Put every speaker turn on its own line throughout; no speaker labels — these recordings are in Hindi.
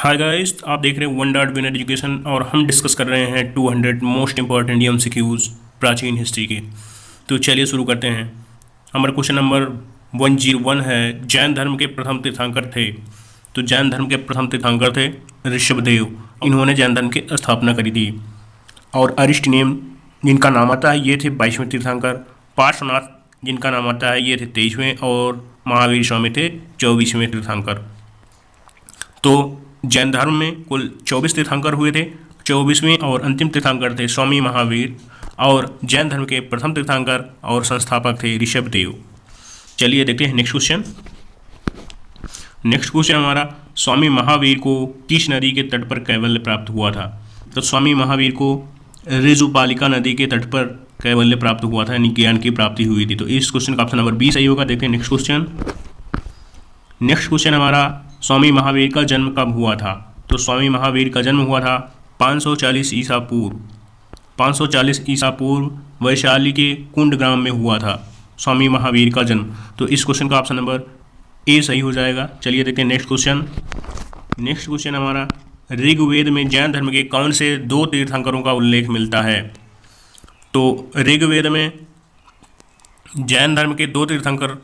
हाय गाइस, आप देख रहे हैं वन डॉट विनर एजुकेशन और हम डिस्कस कर रहे हैं 200 मोस्ट इंपॉर्टेंट एमसीक्यूज प्राचीन हिस्ट्री के। तो चलिए शुरू करते हैं। हमारा क्वेश्चन नंबर 101 है, जैन धर्म के प्रथम तीर्थंकर थे। तो जैन धर्म के प्रथम तीर्थंकर थे ऋषभदेव। इन्होंने जैन धर्म की स्थापना करी थी। और अरिष्ट नेम जिनका नाम आता है ये थे 22वें तीर्थंकर। पार्श्वनाथ जिनका नाम आता है ये थे 23वें और महावीर स्वामी थे 24वें तीर्थंकर। तो जैन धर्म में कुल 24 तीर्थंकर हुए थे। 24वें और अंतिम तीर्थंकर थे स्वामी महावीर और जैन धर्म के प्रथम तीर्थंकर और संस्थापक थे ऋषभदेव। चलिए देखते हैं नेक्स्ट क्वेश्चन। नेक्स्ट क्वेश्चन हमारा, स्वामी महावीर को किस नदी के तट पर कैवल्य प्राप्त हुआ था? तो स्वामी महावीर को ऋजुपालिका नदी के तट पर कैवल्य प्राप्त हुआ था, यानी ज्ञान की प्राप्ति हुई थी। तो इस क्वेश्चन का ऑप्शन नंबर बी सही होगा। देखते हैं नेक्स्ट क्वेश्चन। नेक्स्ट क्वेश्चन हमारा, स्वामी महावीर का जन्म कब हुआ था? तो स्वामी महावीर का जन्म हुआ था 540 ईसा पूर्व। 540 ईसा पूर्व वैशाली के कुंड ग्राम में हुआ था स्वामी महावीर का जन्म। तो इस क्वेश्चन का ऑप्शन नंबर ए सही हो जाएगा। चलिए देखते हैं नेक्स्ट क्वेश्चन। नेक्स्ट क्वेश्चन हमारा, ऋग्वेद में जैन धर्म के कौन से दो तीर्थंकरों का उल्लेख मिलता है? तो ऋग्वेद में जैन धर्म के दो तीर्थंकर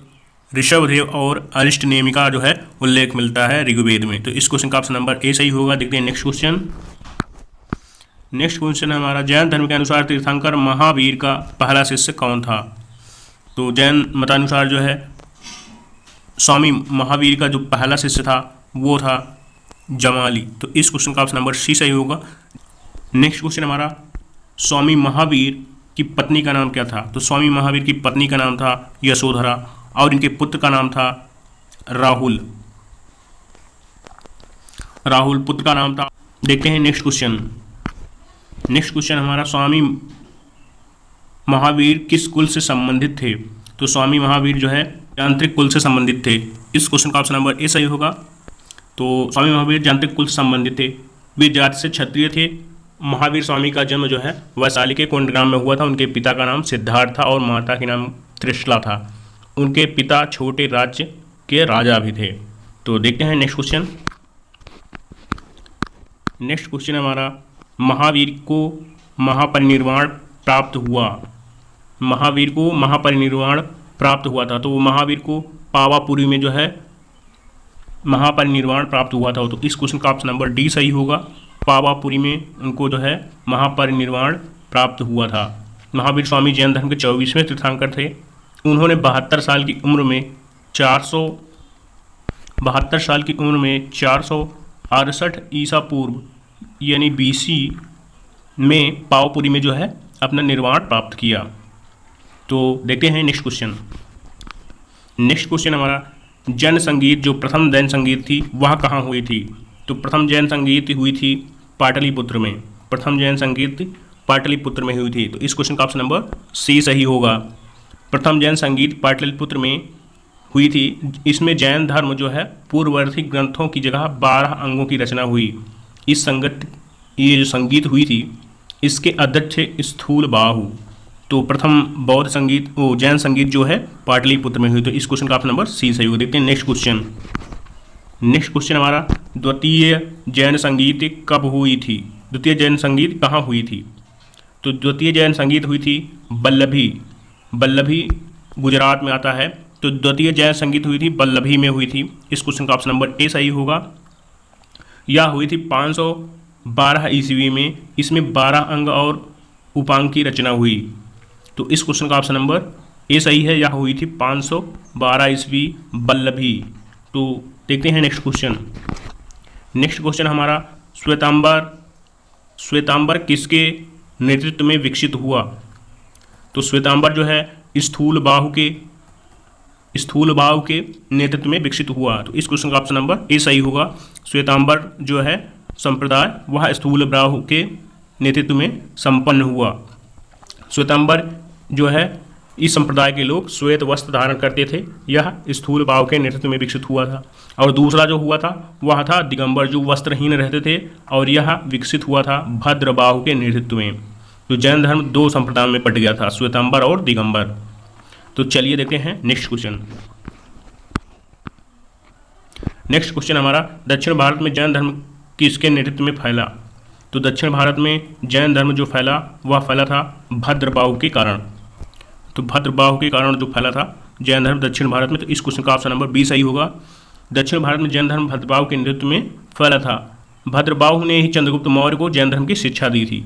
ऋषभदेव और अरिष्ट नेमि का जो है उल्लेख मिलता है ऋग्वेद में। तो इस क्वेश्चन का ऑप्शन नंबर ए सही होगा। देखते हैं नेक्स्ट क्वेश्चन। नेक्स्ट क्वेश्चन हमारा, जैन धर्म के अनुसार तीर्थंकर महावीर का पहला शिष्य कौन था? तो जैन मतानुसार जो है स्वामी महावीर का जो पहला शिष्य था वो था जमाली। तो इस क्वेश्चन का ऑप्शन नंबर सी सही होगा। नेक्स्ट क्वेश्चन हमारा, स्वामी महावीर की पत्नी का नाम क्या था? तो स्वामी महावीर की पत्नी का नाम था यशोधरा और इनके पुत्र का नाम था राहुल। राहुल पुत्र का नाम था। देखते हैं नेक्स्ट क्वेश्चन। नेक्स्ट क्वेश्चन हमारा, स्वामी महावीर किस कुल से संबंधित थे? तो स्वामी महावीर जो है यांत्रिक कुल से संबंधित थे। इस क्वेश्चन का ऑप्शन नंबर ए सही होगा। तो स्वामी महावीर यांत्रिक कुल से संबंधित थे। वे जाति से क्षत्रिय थे। महावीर स्वामी का जन्म जो है वैशाली के कुंड ग्राम में हुआ था। उनके पिता का नाम सिद्धार्थ था और माता का नाम त्रिशला था। उनके पिता छोटे राज्य के राजा भी थे। तो देखते हैं नेक्स्ट क्वेश्चन। नेक्स्ट क्वेश्चन हमारा, महावीर को महापरिनिर्वाण प्राप्त हुआ। महावीर को महापरिनिर्वाण प्राप्त हुआ था। तो महावीर को पावापुरी में जो है महापरिनिर्वाण प्राप्त हुआ था। तो इस क्वेश्चन का ऑप्शन नंबर डी सही होगा। पावापुरी में उनको जो है महापरिनिर्वाण प्राप्त हुआ था। महावीर स्वामी जैन धर्म के 24वें तीर्थंकर थे। उन्होंने 72 साल की उम्र में 468 ईसा पूर्व यानी बीसी में पावपुरी में जो है अपना निर्वाण प्राप्त किया। तो देखते हैं नेक्स्ट क्वेश्चन। नेक्स्ट क्वेश्चन हमारा, जैन संगीत जो प्रथम जैन संगीत थी वह कहाँ हुई थी? तो प्रथम जैन संगीत हुई थी पाटलिपुत्र में। प्रथम जैन संगीत पाटलिपुत्र में हुई थी। तो इस क्वेश्चन का ऑप्शन नंबर सी सही होगा। प्रथम जैन संगीत पाटलिपुत्र में हुई थी। इसमें जैन धर्म जो है पूर्ववर्ती ग्रंथों की जगह 12 अंगों की रचना हुई। ये जो संगीत हुई थी इसके अध्यक्ष थे स्थूल बाहु। तो प्रथम बौद्ध संगीत जैन संगीत जो है पाटलिपुत्र में हुई। तो इस क्वेश्चन का ऑप्शन नंबर सी सही होगा। देखते हैं नेक्स्ट क्वेश्चन। नेक्स्ट क्वेश्चन हमारा, द्वितीय जैन संगीत कब हुई थी? द्वितीय जैन संगीत कहाँ हुई थी? तो द्वितीय जैन संगीत हुई थी बल्लभी गुजरात में आता है। तो द्वितीय जैन संगीत हुई थी बल्लभी में हुई थी। इस क्वेश्चन का ऑप्शन नंबर ए सही होगा। यह हुई थी 512 ईस्वी में। इसमें 12 अंग और उपांग की रचना हुई। तो इस क्वेश्चन का ऑप्शन नंबर ए सही है। यह हुई थी 512 ईस्वी बल्लभी। तो देखते हैं नेक्स्ट क्वेश्चन। नेक्स्ट क्वेश्चन हमारा, श्वेतांबर किसके नेतृत्व में विकसित हुआ? तो श्वेतांबर जो है स्थूल बाहु के नेतृत्व में विकसित हुआ। तो इस क्वेश्चन का ऑप्शन नंबर ए सही होगा। श्वेतांबर जो है संप्रदाय वह स्थूल बाहु के नेतृत्व में संपन्न हुआ। श्वेतांबर जो है इस संप्रदाय के लोग श्वेत वस्त्र धारण करते थे। यह स्थूल बाहु के नेतृत्व में विकसित हुआ था। और दूसरा जो हुआ था वह था दिगंबर जो वस्त्रहीन रहते थे और यह विकसित हुआ था भद्र बाहु के नेतृत्व में। तो जैन धर्म दो संप्रदायों में बट गया था, श्वेतांबर और दिगंबर। तो चलिए देखते हैं नेक्स्ट क्वेश्चन। नेक्स्ट क्वेश्चन हमारा, दक्षिण भारत में जैन धर्म किसके नेतृत्व में फैला? तो दक्षिण भारत में जैन धर्म जो फैला वह फैला था भद्रबाहु के कारण। तो भद्रबाहु के कारण जो फैला था जैन धर्म दक्षिण भारत में। तो इस क्वेश्चन का ऑप्शन नंबर बी सही होगा। दक्षिण भारत में जैन धर्म भद्रबाहु के नेतृत्व में फैला था। भद्रबाहु ने ही चंद्रगुप्त मौर्य को जैन धर्म की शिक्षा दी थी।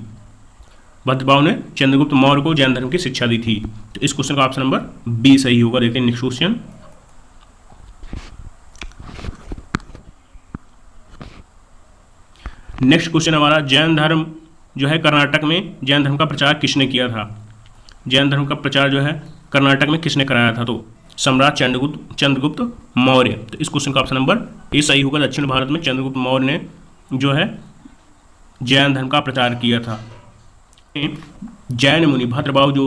भद्रबाहु ने चंद्रगुप्त मौर्य को जैन धर्म की शिक्षा दी थी। तो इस क्वेश्चन का ऑप्शन नंबर बी सही होगा। देखते हैं नेक्स्ट क्वेश्चन। नेक्स्ट क्वेश्चन हमारा, जैन धर्म जो है कर्नाटक में जैन धर्म का प्रचार किसने किया था? जैन धर्म का प्रचार जो है कर्नाटक में किसने कराया था? तो सम्राट चंद्रगुप्त मौर्य। तो इस क्वेश्चन का ऑप्शन नंबर ए सही होगा। दक्षिण भारत में चंद्रगुप्त मौर्य ने जो है जैन धर्म का प्रचार किया था। जैन मुनि भद्रबाहु जो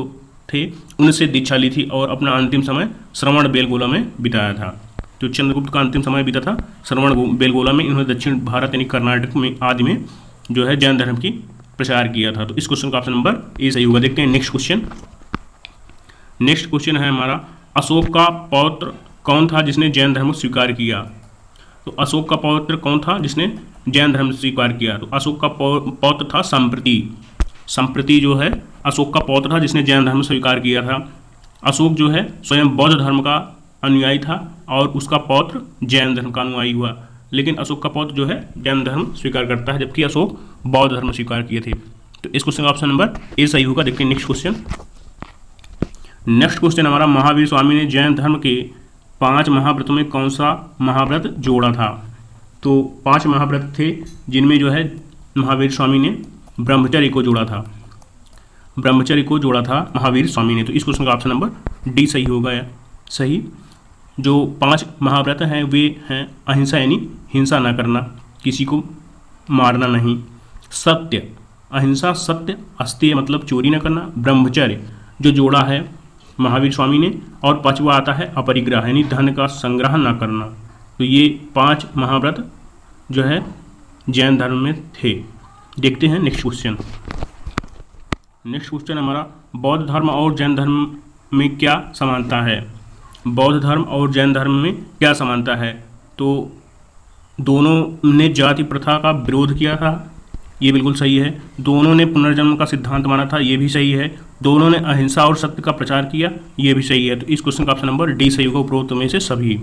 थे उनसे दीक्षा ली थी और अपना अंतिम समय श्रवणबेलगोला में बिताया था। तो चंद्रगुप्त का अंतिम समय बीता था श्रवणबेलगोला में। इन्होंने दक्षिण भारत यानी कर्नाटक में आदि में जो है जैन धर्म की प्रचार किया था। तो इस क्वेश्चन का ऑप्शन नंबर ए सही होगा। देखते हैं नेक्स्ट क्वेश्चन। नेक्स्ट क्वेश्चन है हमारा, अशोक का पौत्र कौन था जिसने जैन धर्म को स्वीकार किया? तो अशोक का पौत्र कौन था जिसने जैन धर्म स्वीकार किया? तो अशोक का पौत्र था संप्रति। संप्रति जो है अशोक का पौत्र था जिसने जैन धर्म स्वीकार किया था। अशोक जो है स्वयं बौद्ध धर्म का अनुयायी था और उसका पौत्र जैन धर्म का अनुयायी हुआ। लेकिन अशोक का पौत्र जो है जैन धर्म स्वीकार करता है, जबकि अशोक बौद्ध धर्म स्वीकार किए थे। तो इस क्वेश्चन का ऑप्शन नंबर ए सही होगा। देखते हैं नेक्स्ट क्वेश्चन। नेक्स्ट क्वेश्चन हमारा, महावीर स्वामी ने जैन धर्म के 5 महाव्रतों में कौन सा महाव्रत जोड़ा था? तो 5 महाव्रत थे जिनमें जो है महावीर स्वामी ने ब्रह्मचर्य को जोड़ा था। ब्रह्मचर्य को जोड़ा था महावीर स्वामी ने। तो इस क्वेश्चन का ऑप्शन नंबर डी सही होगा। सही। जो 5 महाव्रत हैं वे हैं अहिंसा यानी हिंसा न करना, किसी को मारना नहीं, सत्य अहिंसा सत्य, अस्तेय मतलब चोरी न करना, ब्रह्मचर्य जो जोड़ा है महावीर स्वामी ने, और 5वां आता है अपरिग्रह यानी धन का संग्रह न करना। तो ये 5 महाव्रत जो है जैन धर्म में थे। देखते हैं नेक्स्ट क्वेश्चन। नेक्स्ट क्वेश्चन हमारा, बौद्ध धर्म और जैन धर्म में क्या समानता है? बौद्ध धर्म और जैन धर्म में क्या समानता है? तो दोनों ने जाति प्रथा का विरोध किया था, ये बिल्कुल सही है। दोनों ने पुनर्जन्म का सिद्धांत माना था, ये भी सही है। दोनों ने अहिंसा और सत्य का प्रचार किया, ये भी सही है। तो इस क्वेश्चन का ऑप्शन नंबर डी सही होगा उपरोक्त में से सभी।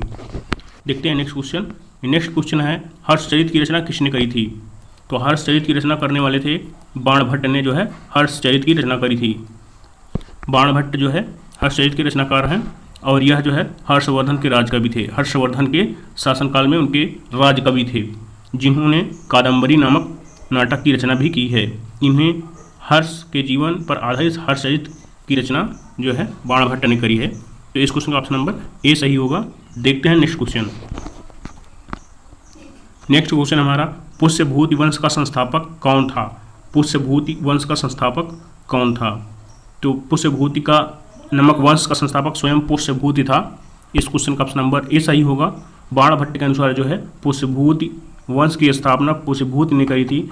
देखते हैं नेक्स्ट क्वेश्चन। नेक्स्ट क्वेश्चन है, हर्षचरित की रचना किसने करी थी? तो हर्षचरित की रचना करने वाले थे बाणभट्ट ने जो है हर्षचरित की रचना करी थी। बाणभट्ट जो है हर्षचरित के रचनाकार हैं और यह जो है हर्षवर्धन के राजकवि थे। हर्षवर्धन के शासनकाल में उनके राजकवि थे, जिन्होंने कादम्बरी नामक नाटक की रचना भी की है। इन्हें हर्ष के जीवन पर आधारित हर्षचरित की रचना जो है बाणभट्ट ने करी है। तो इस क्वेश्चन का ऑप्शन नंबर ए सही होगा। देखते हैं नेक्स्ट क्वेश्चन। नेक्स्ट क्वेश्चन हमारा, पुष्यभूति वंश का संस्थापक कौन था? पुष्यभूति वंश का संस्थापक कौन था? तो पुष्यभूति का नमक वंश का संस्थापक स्वयं पुष्यभूति था। इस क्वेश्चन का ऑप्शन नंबर ए सही होगा। बाणभट्ट के अनुसार जो है पुष्यभूति वंश की स्थापना पुष्यभूति ने करी थी।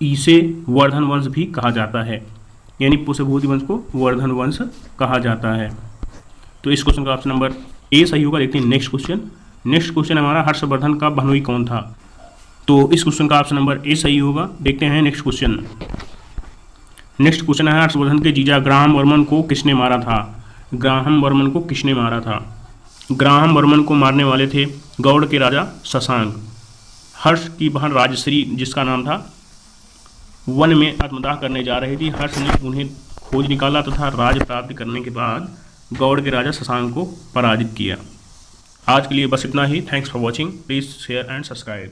इसे वर्धन वंश भी कहा जाता है, यानी पुष्यभूति वंश को वर्धन वंश कहा जाता है। तो इस क्वेश्चन का ऑप्शन नंबर ए सही होगा। देखते हैं नेक्स्ट क्वेश्चन। नेक्स्ट क्वेश्चन हमारा, हर्षवर्धन का बहनोई कौन था? तो इस क्वेश्चन का ऑप्शन नंबर ए सही होगा। देखते हैं नेक्स्ट क्वेश्चन। नेक्स्ट क्वेश्चन है, हर्षवर्धन के जीजा ग्राहम वर्मन को किसने मारा था? ग्राहम वर्मन को किसने मारा था? ग्राहम वर्मन को मारने वाले थे गौड़ के राजा शशांक। हर्ष की बहन राजश्री जिसका नाम था वन में आत्मदाह करने जा रही थी। हर्ष ने उन्हें खोज निकाला तथा राज प्राप्त करने के बाद गौड़ के राजा शशांक को पराजित किया। आज के लिए बस इतना ही। Thanks for watching. Please share and subscribe.